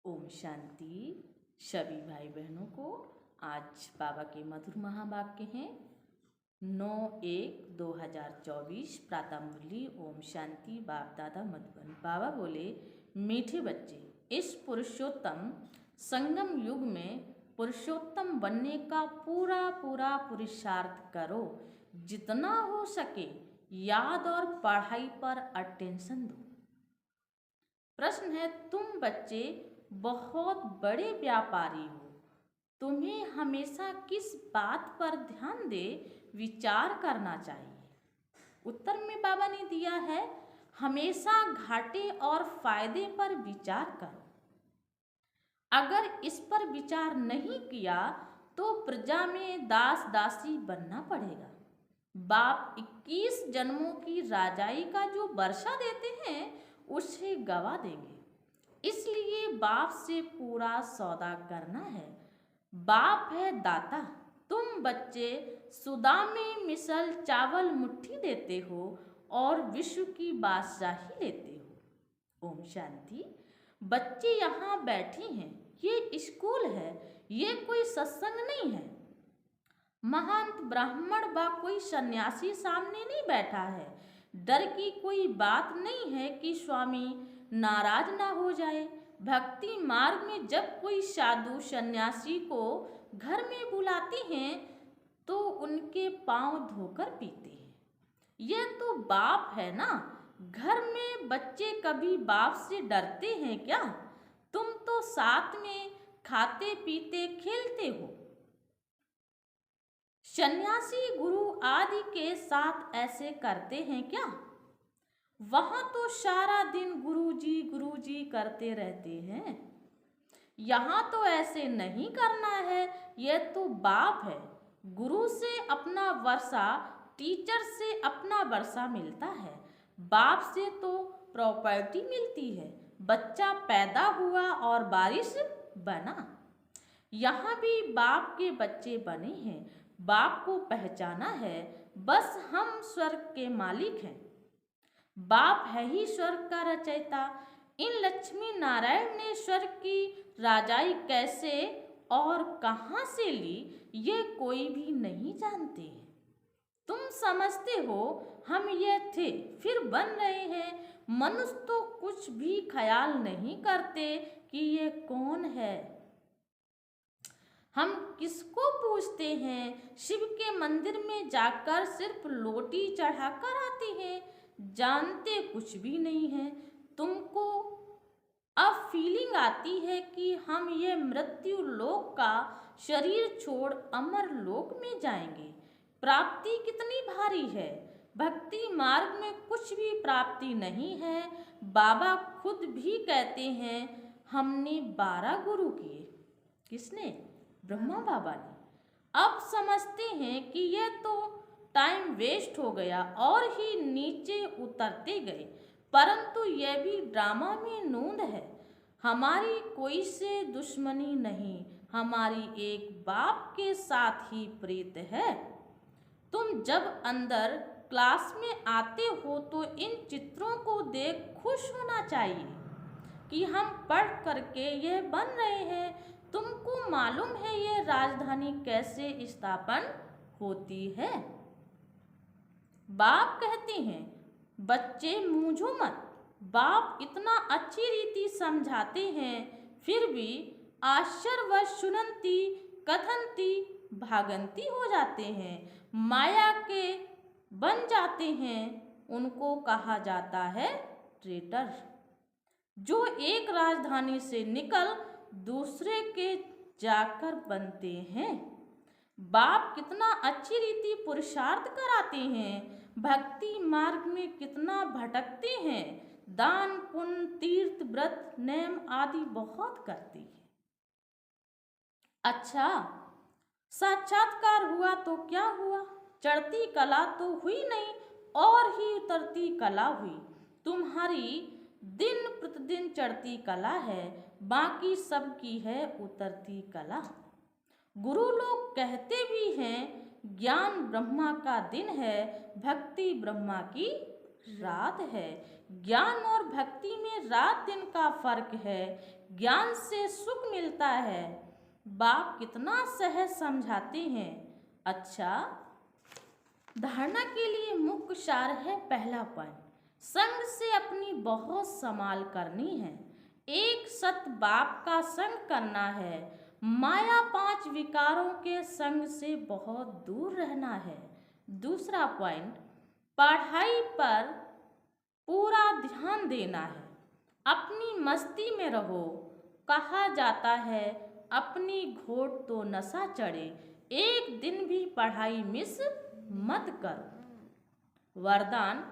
ओम शांति। सभी भाई बहनों को आज बाबा के मधुर महावाक्य हैं 9/1/2024 प्रातः मुरली। ओम शांति। बाप दादा मधुबन। बाबा बोले, मीठे बच्चे, इस पुरुषोत्तम संगम युग में पुरुषोत्तम बनने का पूरा पुरुषार्थ करो। जितना हो सके याद और पढ़ाई पर अटेंशन दो। प्रश्न है, तुम बच्चे बहुत बड़े व्यापारी हो, तुम्हें हमेशा किस बात पर ध्यान दे विचार करना चाहिए। उत्तर में बाबा ने दिया है, हमेशा घाटे और फायदे पर विचार करो। अगर इस पर विचार नहीं किया तो प्रजा में दास दासी बनना पड़ेगा। बाप 21 जन्मों की राजाई का जो वर्षा देते हैं उसे गवा देंगे। इसलिए बाप से पूरा सौदा करना है। बाप है दाता, तुम बच्चे सुदा में मिसल चावल मुट्ठी देते हो और विश्व की बादशाही लेते हो। ओम शांति। बच्चे यहाँ बैठे हैं, ये स्कूल है, ये कोई सत्संग नहीं है। महंत ब्राह्मण व कोई सन्यासी सामने नहीं बैठा है। डर की कोई बात नहीं है कि स्वामी नाराज ना हो जाए। भक्ति मार्ग में जब कोई साधु सन्यासी को घर में बुलाते हैं तो उनके पांव धोकर पीते हैं। यह तो बाप है ना। घर में बच्चे कभी बाप से डरते हैं क्या? तुम तो साथ में खाते पीते खेलते हो। सन्यासी गुरु आदि के साथ ऐसे करते हैं क्या? वहां तो सारा दिन गुरुजी करते रहते हैं। यहाँ तो ऐसे नहीं करना है। यह तो बाप है। गुरु से अपना वर्षा, टीचर से अपना वर्षा मिलता है। बाप से तो प्रॉपर्टी मिलती है। बच्चा पैदा हुआ और बारिश बना। यहाँ भी बाप के बच्चे बने हैं। बाप को पहचाना है, बस हम स्वर्ग के मालिक हैं। बाप है ही स्वर्ग का रचयिता। इन लक्ष्मी नारायण ने स्वर्ग की राजाई कैसे और कहाँ से ली, ये कोई भी नहीं जानते। तुम समझते हो हम ये थे फिर बन रहे हैं। मनुष्य तो कुछ भी ख्याल नहीं करते कि ये कौन है। हम किसको पूछते हैं? शिव के मंदिर में जाकर सिर्फ लोटी चढ़ाकर आते हैं, जानते कुछ भी नहीं है। तुमको अब फीलिंग आती है कि हम ये मृत्यु लोक का शरीर छोड़ अमर लोक में जाएंगे। प्राप्ति कितनी भारी है। भक्ति मार्ग में कुछ भी प्राप्ति नहीं है। बाबा खुद भी कहते हैं, हमने 12 गुरु किए। किसने? ब्रह्मा बाबा ने। अब समझते हैं कि यह तो टाइम वेस्ट हो गया और ही नीचे उतरते गए। परंतु यह भी ड्रामा में नूंद है। हमारी कोई से दुश्मनी नहीं, हमारी एक बाप के साथ ही प्रीत है। तुम जब अंदर क्लास में आते हो तो इन चित्रों को देख खुश होना चाहिए कि हम पढ़ करके यह बन रहे हैं। तुमको मालूम है यह राजधानी कैसे स्थापन होती है? बाप कहते हैं, बच्चे मूंझो मत। बाप इतना अच्छी रीति समझाते हैं, फिर भी आश्चर्य सुनंती कथनती भागंती हो जाते हैं। माया के बन जाते हैं। उनको कहा जाता है ट्रेटर, जो एक राजधानी से निकल दूसरे के जाकर बनते हैं। बाप कितना अच्छी रीति पुरुषार्थ कराते हैं। भक्ति मार्ग में कितना भटकते हैं। दान पुण्य तीर्थ व्रत नेम आदि बहुत करते हैं। अच्छा, साक्षात्कार हुआ तो क्या हुआ? चढ़ती कला तो हुई नहीं और ही उतरती कला हुई। तुम्हारी दिन प्रतिदिन चढ़ती कला है, बाकी सबकी है उतरती कला। गुरु लोग कहते भी हैं ज्ञान ब्रह्मा का दिन है, भक्ति ब्रह्मा की रात है। ज्ञान और भक्ति में रात दिन का फर्क है। ज्ञान से सुख मिलता है। बाप कितना सहज समझाते हैं। अच्छा, धारणा के लिए मुख्य सार है पहला पॉइंट, संग से अपनी बहुत संभाल करनी है। एक सत बाप का संग करना है। माया 5 विकारों के संग से बहुत दूर रहना है। दूसरा पॉइंट, पढ़ाई पर पूरा ध्यान देना है। अपनी मस्ती में रहो। कहा जाता है अपनी घोट तो नशा चढ़े, एक दिन भी पढ़ाई मिस मत करो। वरदान,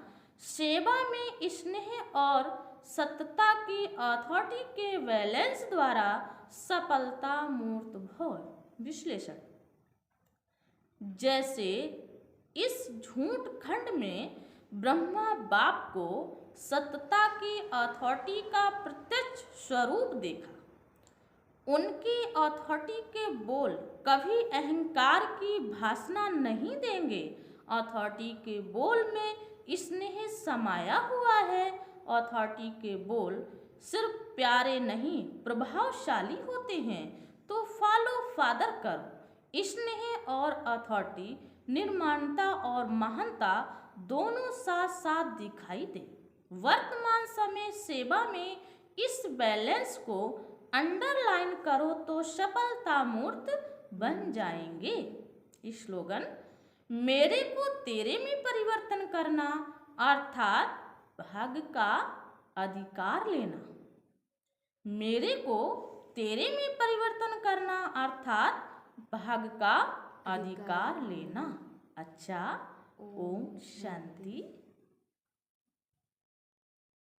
सेवा में स्नेह और सत्यता की अथॉरिटी के बैलेंस द्वारा सफलता मूर्त भव। विश्लेषण, जैसे इस झूठ खंड में ब्रह्मा बाप को सत्यता की अथॉरिटी का प्रत्यक्ष स्वरूप देखा। उनकी अथॉरिटी के बोल कभी अहंकार की भाषा नहीं देंगे। अथॉरिटी के बोल में स्नेह समाया हुआ है। अथॉरिटी के बोल सिर्फ प्यारे नहीं प्रभावशाली होते हैं। तो फॉलो फादर करो। स्नेह और अथॉरिटी, निर्माणता और महानता दोनों साथ साथ दिखाई दे। वर्तमान समय सेवा में इस बैलेंस को अंडरलाइन करो तो सफलता मूर्त बन जाएंगे। स्लोगन, मेरे को तेरे में परिवर्तन करना अर्थात भाग्य का अधिकार लेना। मेरे को तेरे में परिवर्तन करना अर्थात भाग्य का अधिकार लेना। अच्छा, ओम शांति।